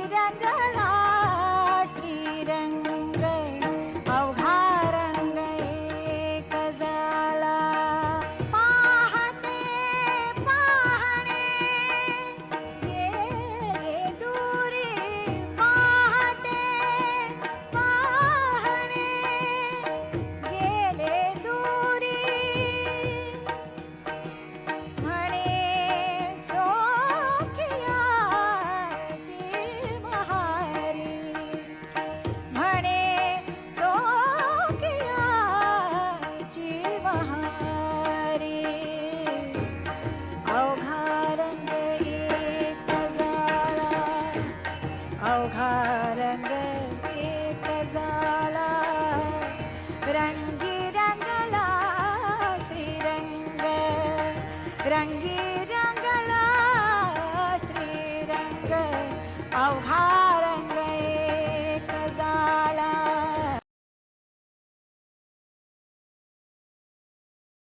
रंगला श्रीरंग अवघा रंग एक झाला पाहते पाहणे गेले दूरी पाहते पाहणे गेले दूरी म्हणे सोकियाची बहारी म्हणे सोकियाची बहारी अवघा रंग एक झाला अवघा रंग एक झाला रंगी